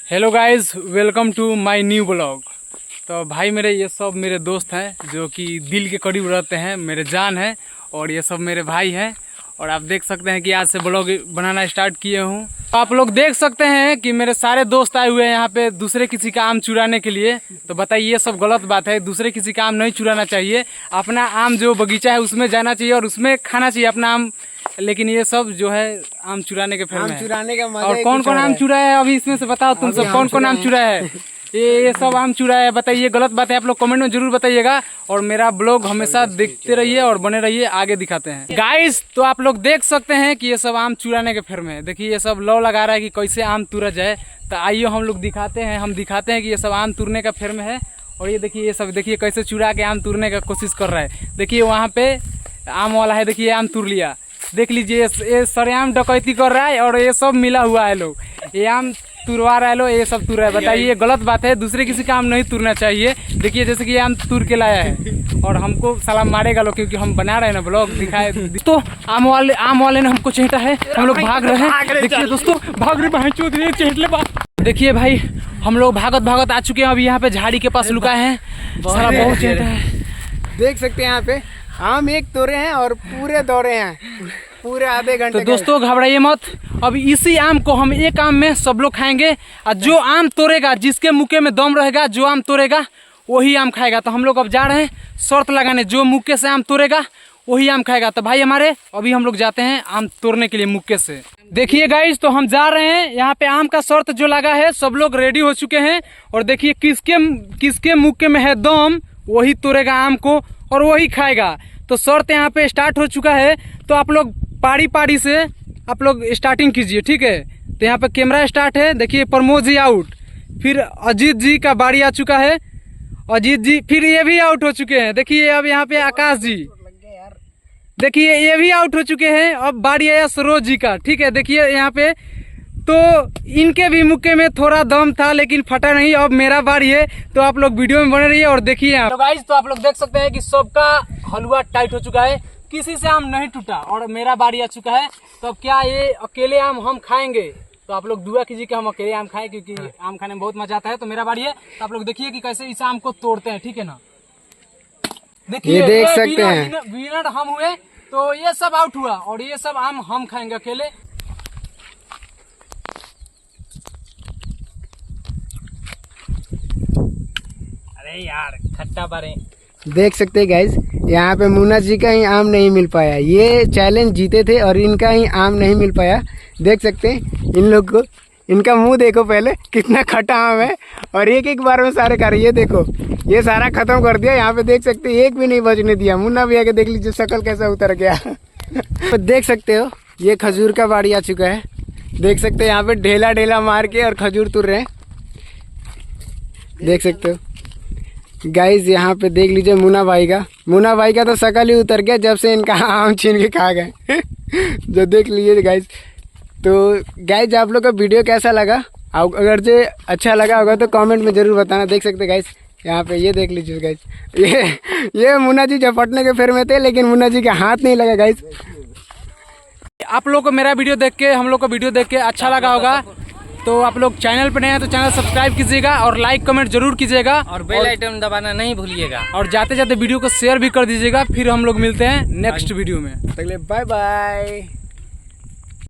Hello guys, welcome to my new blog. तो भाई मेरे ये सब मेरे दोस्त हैं जो कि दिल के करीब रहते हैं, मेरे जान हैं और ये सब मेरे भाई हैं। और आप देख सकते हैं कि आज से ब्लॉग बनाना स्टार्ट किए हूँ। तो आप लोग देख सकते हैं कि मेरे सारे दोस्त आए हुए हैं यहाँ पे दूसरे किसी का आम चुराने के लिए। तो बताइए, ये सब गलत बात है। दूसरे किसी का आम नहीं चुराना चाहिए। अपना आम जो बगीचा है उसमें जाना चाहिए और उसमें खाना चाहिए अपना आम। लेकिन ये सब जो है आम चुराने के फेर में चुराने का मजा। और कौन कौन आम चुराया है अभी इसमें से बताओ तुम सब, कौन कौन आम चुराया है? ये सब आम चुराया है, बताइए गलत बात है। आप लोग कमेंट में जरूर बताइएगा और मेरा ब्लॉग हमेशा देखते रहिए और बने रहिए, आगे दिखाते हैं गाइस। तो आप लोग देख सकते हैं कि ये सब आम चुराने के फेर में है। देखिए ये सब लौ लगा रहा है कि कैसे आम तुरा जाए। तो आइए हम लोग दिखाते हैं कि ये सब आम तुरने का फेर में है। और ये देखिए, ये सब देखिए कैसे चुरा के आम तुरने का कोशिश कर रहा है। देखिए वहाँ पे आम वाला है, देखिए आम तुर लिया। देख लीजिए ये सरेआम डकैती कर रहा है और ये सब मिला हुआ है। लोग ये आम तुरवा रहा है, लोग ये सब तुर रहा है। बताइए ये गलत बात है। दूसरे किसी का आम नहीं तुरना चाहिए। देखिए जैसे कि ये आम तुर के लाया है और हमको सलाम मारेगा लोग, क्योंकि हम बना रहे हैं ना ब्लॉग दिखाए। तो आम वाले ने हमको चेटा है, हम लोग भाग रहे हैं। देखिए दोस्तों, भाग रहे भाई चौथ चेटले बात। देखिए भाई, हम लोग भागत आ चुके हैं। अभी यहाँ पे झाड़ी के पास लुका है, सारा बहुत चेटा है। देख सकते हैं यहाँ पे आम एक तोड़े हैं और पूरे दौड़े हैं, पूरे आधे घंटे। तो दोस्तों घबराइए मत, अब इसी आम को हम एक आम में सब लोग खाएंगे। और जो आम तोड़ेगा, जिसके मुक्के में दम रहेगा, जो आम तोड़ेगा वही आम खाएगा। तो हम लोग अब जा रहे हैं शर्त लगाने, जो मुक्के से आम तोड़ेगा वही आम खाएगा। तो भाई हमारे अभी हम लोग जाते हैं आम तोड़ने के लिए मुक्के से। देखिए गाइस, तो हम जा रहे हैं। यहाँ पे आम का शर्त जो लगा है, सब लोग रेडी हो चुके हैं। और देखिए किसके मुक्के में है दम, वही तोड़ेगा आम को और वही खाएगा। तो शर्त यहाँ पे स्टार्ट हो चुका है। तो आप लोग पारी से आप लोग स्टार्टिंग कीजिए, ठीक है। तो यहाँ पे कैमरा स्टार्ट है। देखिए प्रमोद जी आउट, फिर अजीत जी का बारी आ चुका है। अजीत जी फिर ये भी आउट हो चुके हैं। देखिए अब यहाँ पे आकाश जी, देखिए ये भी आउट हो चुके हैं। अब बारी आया सरोज जी का, ठीक है। देखिए यहाँ पे तो इनके भी मुक्के में थोड़ा दम था लेकिन फटा नहीं। अब मेरा बारी है, तो आप लोग वीडियो में बने रहिए और देखिए यहाँ। तो गाइस, तो आप लोग देख सकते हैं कि सबका हलवा टाइट हो चुका है, किसी से आम नहीं टूटा और मेरा बारी आ चुका है। तो अब क्या ये अकेले आम हम खाएंगे? तो आप लोग दुआ कीजिए कि हम अकेले आम खाएं, क्योंकि आम खाने में बहुत मजा आता है। तो मेरा बारी है, तो आप लोग देखिए कि कैसे इस आम को तोड़ते हैं, ठीक है ना। देखिए देख सकते हैं विनर हम हुए, तो ये सब आउट हुआ और ये सब आम हम खाएंगे अकेले। अरे यार खट्टा बारे। देख सकते हैं गाइस, यहाँ पे मुन्ना जी का ही आम नहीं मिल पाया। ये चैलेंज जीते थे और इनका ही आम नहीं मिल पाया। देख सकते हैं इन लोग को, इनका मुंह देखो पहले, कितना खट्टा आम है। और एक बार में सारे खा रहे। ये देखो, ये सारा खत्म कर दिया। यहाँ पे देख सकते हैं एक भी नहीं बचने दिया। मुन्ना भी आके देख लीजिए शक्ल कैसा उतर गया। तो देख सकते हो ये खजूर का बाड़ी आ चुका है। देख सकते हैं यहाँ पे ढेला मार के और खजूर तुर रहे हैं। देख सकते हो गाइस, यहाँ पे देख लीजिए मुन्ना भाई का तो शक्ल ही उतर गया जब से इनका आम छीन के खा गए। जो देख लीजिए गाइस। तो गाइस, आप लोग का वीडियो कैसा लगा? अगर जो अच्छा लगा होगा तो कमेंट में जरूर बताना। देख सकते हैं गाइस, यहाँ पे ये देख लीजिए गाइस, ये मुन्ना जी झपटने के फेर में थे लेकिन मुन्ना जी का हाथ नहीं लगा गाइस। आप लोग को मेरा वीडियो देख के, हम लोग को वीडियो देख के अच्छा लगा होगा। तो आप लोग चैनल पर नए हैं तो चैनल सब्सक्राइब कीजिएगा और लाइक कमेंट जरूर कीजिएगा और बेल आइकन दबाना नहीं भूलिएगा। और जाते जाते वीडियो को शेयर भी कर दीजिएगा। फिर हम लोग मिलते हैं नेक्स्ट वीडियो में। Bye bye.